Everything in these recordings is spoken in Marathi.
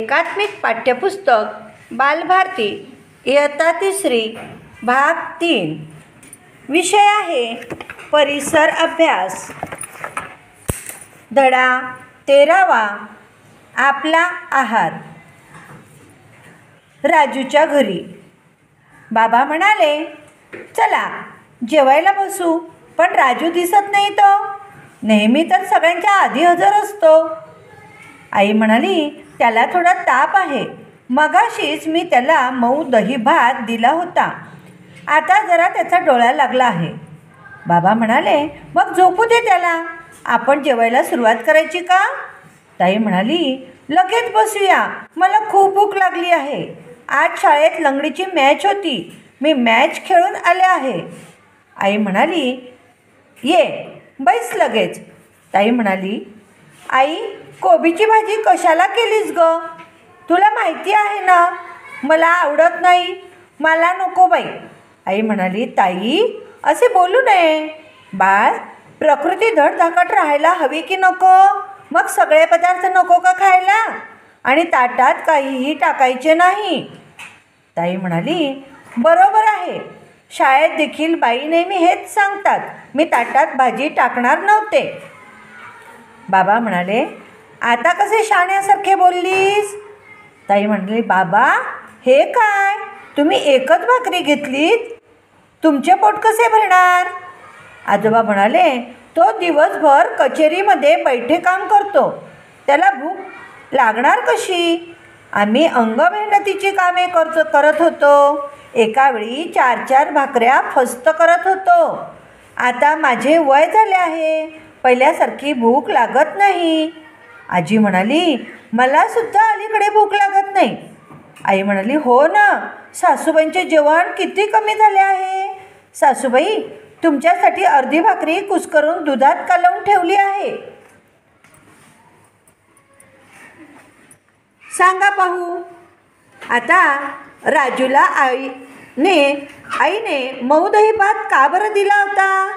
एकात्मिक पाठ्यपुस्तक बालभारती इयत्ता 3 भाग 3 विषय आहे परिसर अभ्यास। धडा 13वा आपला आहार। राजूच्या घरी बाबा म्हणाले, चला जेवायला बसू, पण राजू दिसत नाही तो, नेहमी तर सगळ्यांच्या आधी हजर असतो। आई म्हणाली, त्याला थोडा ताप आहे, मगाशीच मी त्याला मऊ दही भात दिला होता, आता जरा त्याचा डोळा लागला आहे। बाबा म्हणाले, मग झोपू दे त्याला, आपण जेवायला सुरुवात करायची का? ताई म्हणाली, लगेच बसूया, मला खूप भूक लागली आहे, आज शाळेत लंगडीची मॅच होती, मी मॅच खेळून आले आहे। आई म्हणाली, ये बैस लगेच। ताई म्हणाली, आई कोबीची भाजी कशाला केलीस ग? तुला माहिती आहे ना मला आवडत नाही, मला नको बाई। आई म्हणाली, ताई असे बोलू नये, बाळ प्रकृती धडधाकट राहायला हवी की नको? मग सगळे पदार्थ नको का खायला? आणि ताटात काहीही टाकायचे नाही। ताई म्हणाली, बरोबर आहे, शाळेत देखील बाई नेहमी हेच सांगतात, मी ताटात भाजी टाकणार नव्हते। बाबा म्हणाले, आता कसे शाण्यासारखे बोललीस? ताई म्हणाली, बाबा हे काय, तुम्ही एकच भाकरी घेतलीत, तुमचे पोट कसे भरणार? आजोबा म्हणाले, तो दिवसभर कचेरीमध्ये बैठे काम करतो, त्याला भूक लागणार कशी? आम्ही अंगमेहनतीची कामे करत होतो, एका वेळी 4-4 भाकऱ्या फस्त करत होतो। आता माझे वय झाले आहे, पहिल्यासारखी भूक लागत नाही। आजी म्हणाली, मला सुद्धा अलीकडे भूक लागत नाही। आई म्हणाली, हो ना, सासूबाईंचे जेवण किती कमी झाले आहे। सासूबाई तुमच्यासाठी अर्धी भाकरी कुस्करून दुधात कालवून ठेवली आहे, सांगा पाहू। आता राजूला आईने मऊ दही भात का बरं दिला होता,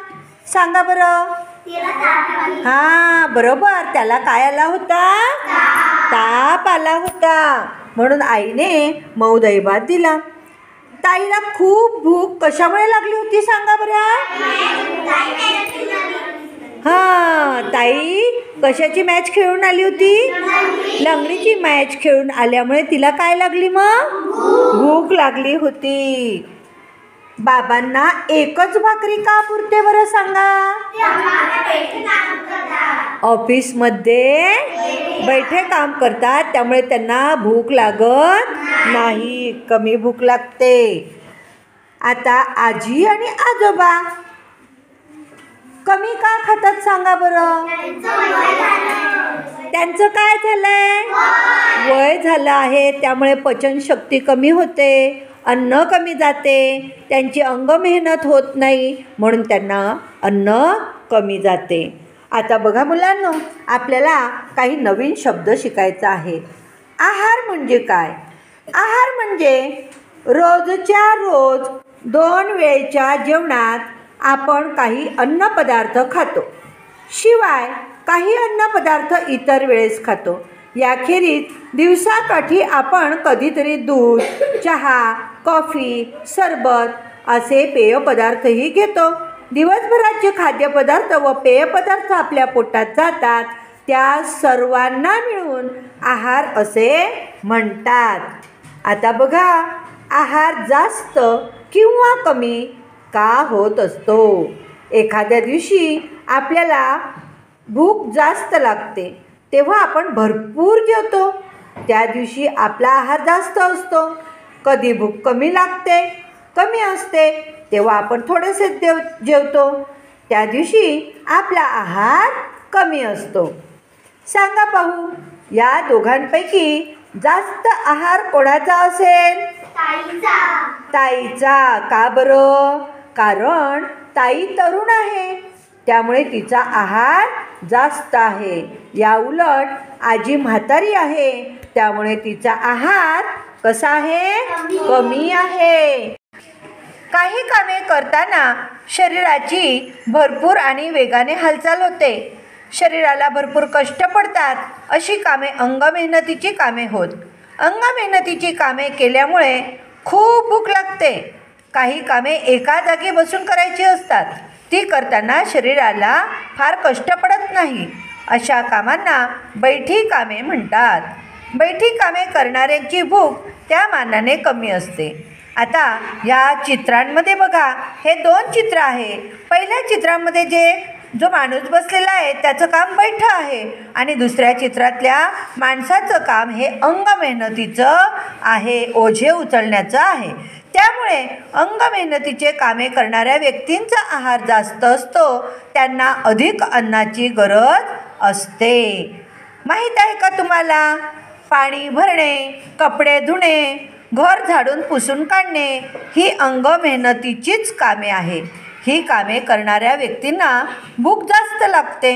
सांगा बरं? हां बरोबर, त्याला काय आला होता? ताप आला होता, म्हणून आईने मऊ दही भात दिला। ताईला खूप भूक कशामुळे लागली होती, सांगा बरं? हां, ताई कशाची मॅच खेळून आली होती? लंगडीची मॅच खेळून आल्यामुळे तिला काय लागली, मग भूक लागली होती। बाबांना एकच भाकरी का पुरते बरं, सांगा? ऑफिसमध्ये बैठे काम करतात, त्यामुळे त्यांना भूक लागत नाही, कमी भूक लागते। आता आजी आणि आजोबा कमी का खातात, सांगा बरं? त्यांचं काय झालंय? वय झालं आहे, त्यामुळे पचनशक्ती कमी होते, अन्न कमी जाते, त्यांची अंगमेहनत होत नाही, म्हणून त्यांना अन्न कमी जाते। आता बघा मुलांनो, आपल्याला काही नवीन शब्द शिकायचा आहे। आहार म्हणजे काय? आहार म्हणजे रोजच्या रोज 2 वेळेच्या जेवणात आपण काही अन्नपदार्थ खातो, शिवाय काही अन्नपदार्थ इतर वेळेस खातो। याखेरीज दिवसाकाठी आपण कधीतरी दूध, चहा, कॉफी, सरबत असे पेयपदार्थही घेतो। दिवसभरात जे खाद्यपदार्थ व पेयपदार्थ आपल्या पोटात जातात, त्या सर्वांना मिळून आहार असे म्हणतात। आता बघा, आहार जास्त किंवा कमी का होत असतो? एखाद्या दिवशी आपल्याला भूक जास्त लागते, तेव्हा आपण भरपूर जेवतो, त्या दिवशी आपला आहार जास्त असतो। कधी भूक कमी लागते, कमी असते, तेव्हा आपण थोडेसे जेवतो, त्या दिवशी आपला आहार कमी असतो। सांगा पाहू, या दोघांपैकी जास्त आहार कोणाचा असेल? ताईचा। का बरं? कारण ताई तरुण आहे, त्यामुळे तिचा आहार जास्त आहे। या उलट आजी म्हातारी आहे, त्यामुळे तिचा आहार कसा आहे? कमी आहे। काही कामे करताना शरीराची भरपूर आणि वेगाने हालचाल होते, शरीराला भरपूर कष्ट पडतात, अशी कामे अंगमेहनतीची कामे होत। अंगमेहनतीची कामे केल्यामुळे खूप भूक लागते. काही कामे एका जागी बसून करायची असतात. ती करताना शरीराला फार कष्ट पडत नाही. अशा कामांना बैठी कामे म्हणतात. बैठी कामे करणाऱ्यांची भूक त्या मानाने कमी असते. आता या चित्रांमध्ये बघा, हे 2 चित्र आहे. पहिल्या चित्रामध्ये जो माणूस बसलेला आहे त्याचं काम बैठं आहे आणि दुसऱ्या चित्रातल्या माणसाचं काम हे अंगमेहनतीचं आहे, ओझे उचलण्याचं आहे. त्यामुळे अंगमेहनतीचे कामे करणाऱ्या व्यक्तींचा आहार जास्त असतो. त्यांना अधिक अन्नाची गरज असते. माहीत आहे का तुम्हाला? पाणी भरणे, कपडे धुणे, घर झाडून पुसून काढणे ही अंगमेहनतीचीच कामे आहे. ही कामे करणाऱ्या व्यक्तींना भूक जास्त लागते.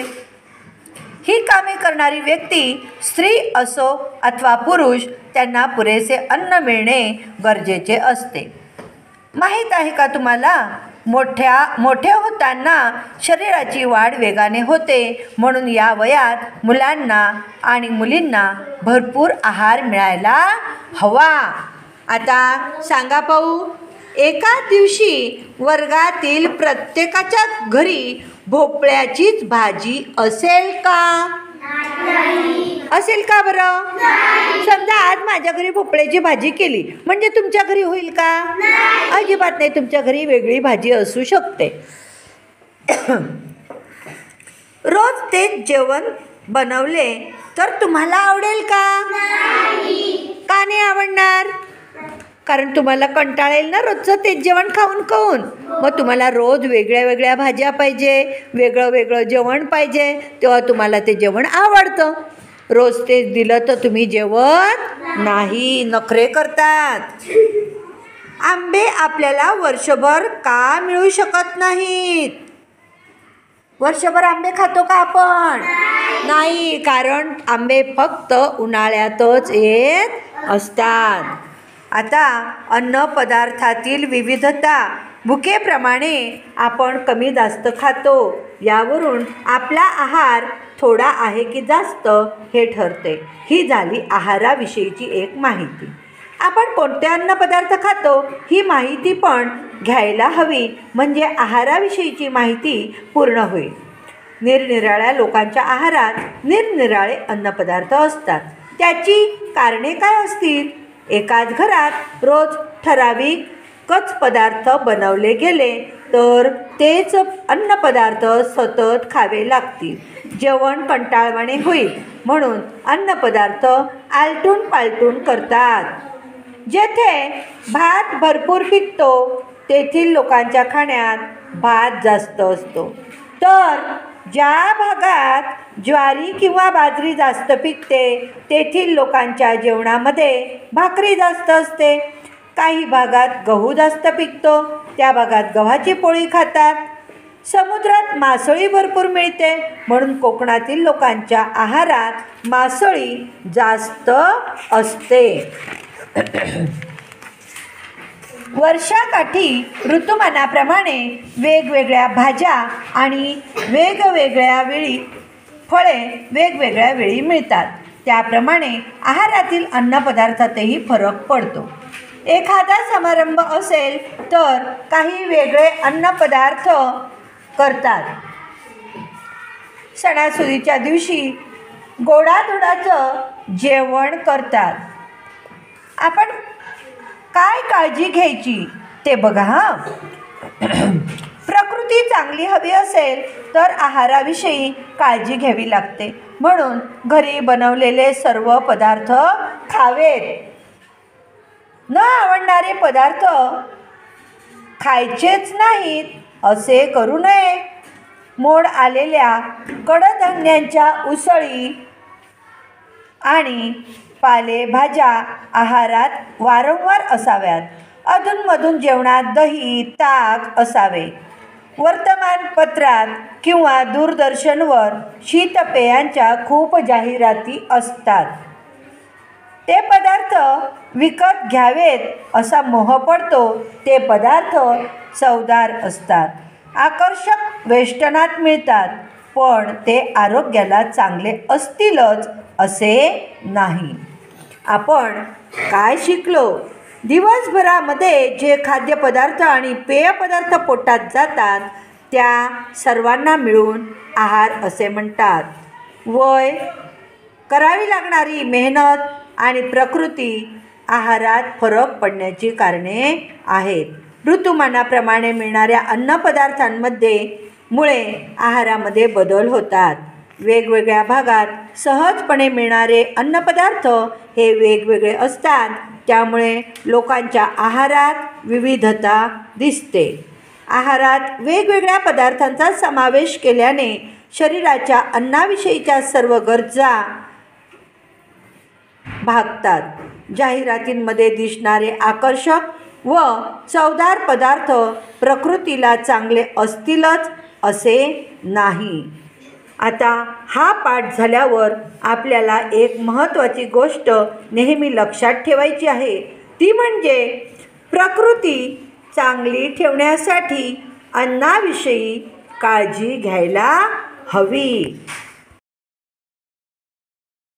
ही कामे करणारी व्यक्ती स्त्री असो अथवा पुरुष, त्यांना पुरेसे अन्न मिळणे गरजेचे असते. माहीत आहे का तुम्हाला? मोठे होताना शरीराची वाढ वेगाने होते, म्हणून या वयात मुलांना आणि मुलींना भरपूर आहार मिळायला हवा. आता सांगा पाहू, एका दिवशी वर्गातील प्रत्येकाच्या घरी भोपळ्याचीच भाजी असेल का? असेल का बरं? समजा आज माझ्या घरी भोपळ्याची भाजी केली म्हणजे तुमच्या घरी होईल का? अजिबात नाही. तुमच्या घरी वेगळी भाजी असू शकते. रोज तेच जेवण बनवले तर तुम्हाला आवडेल का? का नाही आवडणार? कारण तुम्हाला कंटाळा येईल ना रोजचं तेच जेवण खाऊन खाऊन. मग तुम्हाला रोज वेगळ्या वेगळ्या भाज्या पाहिजे, वेगळं वेगळं जेवण पाहिजे, तेव्हा तुम्हाला ते जेवण आवडतं. रोज तेच दिलं तर तुम्ही जेवत नाही, नखरे करतात. आंबे आपल्याला वर्षभर का मिळू शकत नाहीत? वर्षभर आंबे खातो का आपण? नाही, कारण आंबे फक्त उन्हाळ्यातच येत असतात. आता अन्नपदार्थातील विविधता, भुकेप्रमाणे आपण कमी जास्त खातो. यावरून आपला आहार थोडा आहे की जास्त हे ठरते. ही झाली आहाराविषयीची एक माहिती. आपण कोणते अन्नपदार्थ खातो ही माहिती पण घ्यायला हवी, म्हणजे आहाराविषयीची माहिती पूर्ण होईल. निरनिराळ्या लोकांच्या आहारात निरनिराळे अन्नपदार्थ असतात. त्याची कारणे काय असतील? एकाच घरात रोज ठराविकच पदार्थ बनवले गेले तर तेच अन्नपदार्थ सतत खावे लागतील. जेवण कंटाळवाणे होईल, म्हणून अन्नपदार्थ आलटून पालटून करतात. जेथे भात भरपूर पिकतो तेथील लोकांच्या खाण्यात भात जास्त असतो, तर ज्या भागात ज्वारी किंवा बाजरी जास्त पिकते तेथील लोकांच्या जेवणामध्ये भाकरी जास्त असते. काही भागात गहू जास्त पिकतो, त्या भागात गव्हाची पोळी खातात. समुद्रात मासळी भरपूर मिळते, म्हणून कोकणातील लोकांच्या आहारात मासळी जास्त असते. वर्षाकाठी ऋतुमानाप्रमाणे वेगवेगळ्या भाज्या आणि वेगवेगळ्या वेळी फळे वेगवेगळ्या वेळी मिळतात. त्याप्रमाणे आहारातील अन्नपदार्थातही फरक पडतो. एखादा समारंभ असेल तर काही वेगळे अन्नपदार्थ करतात. सणासुदीच्या दिवशी गोडाधोडाचं जेवण करतात. आपण काय काळजी घ्यायची ते बघा हां. प्रकृती चांगली हवी असेल तर आहाराविषयी काळजी घ्यावी लागते, म्हणून घरी बनवलेले सर्व पदार्थ खावेत. न आवडणारे पदार्थ खायचेच नाहीत असे करू नये. मोड आलेल्या कडधान्यांच्या उसळी आणि पालेभाज्या आहारात वारंवार असाव्यात. अधूनमधून जेवणात दही, ताक असावे. वर्तमानपत्रात किंवा दूरदर्शनवर शीतपेयांच्या खूप जाहिराती असतात. ते पदार्थ विकत घ्यावेत असा मोह पडतो. ते पदार्थ चवदार असतात, आकर्षक वेष्टनात मिळतात, पण ते आरोग्याला चांगले असतीलच असे नाही. आपण काय शिकलो? दिवसभरामध्ये जे खाद्यपदार्थ आणि पेयपदार्थ पोटात जातात त्या सर्वांना मिळून आहार असे म्हणतात. वय, करावी लागणारी मेहनत आणि प्रकृती आहारात फरक पडण्याची कारणे आहेत. ऋतुमानाप्रमाणे मिळणाऱ्या अन्नपदार्थांमध्ये मुळे आहारामध्ये बदल होतात. वेगवेगळ्या भागात सहजपणे मिळणारे अन्नपदार्थ हे वेगवेगळे असतात. त्यामुळे लोकांच्या आहारात विविधता दिसते. आहारात वेगवेगळ्या पदार्थांचा समावेश केल्याने शरीराच्या अन्नाविषयीच्या सर्व गरजा भागतात. जाहिरातींमध्ये दिसणारे आकर्षक व चवदार पदार्थ प्रकृतीला चांगले असतीलच असे नाही. आता हा पाठ झाल्यावर आपल्याला एक महत्त्वाची गोष्ट नेहमी लक्षात ठेवायची आहे. ती म्हणजे प्रकृती चांगली ठेवण्यासाठी अन्नाविषयी काळजी घ्यायला हवी.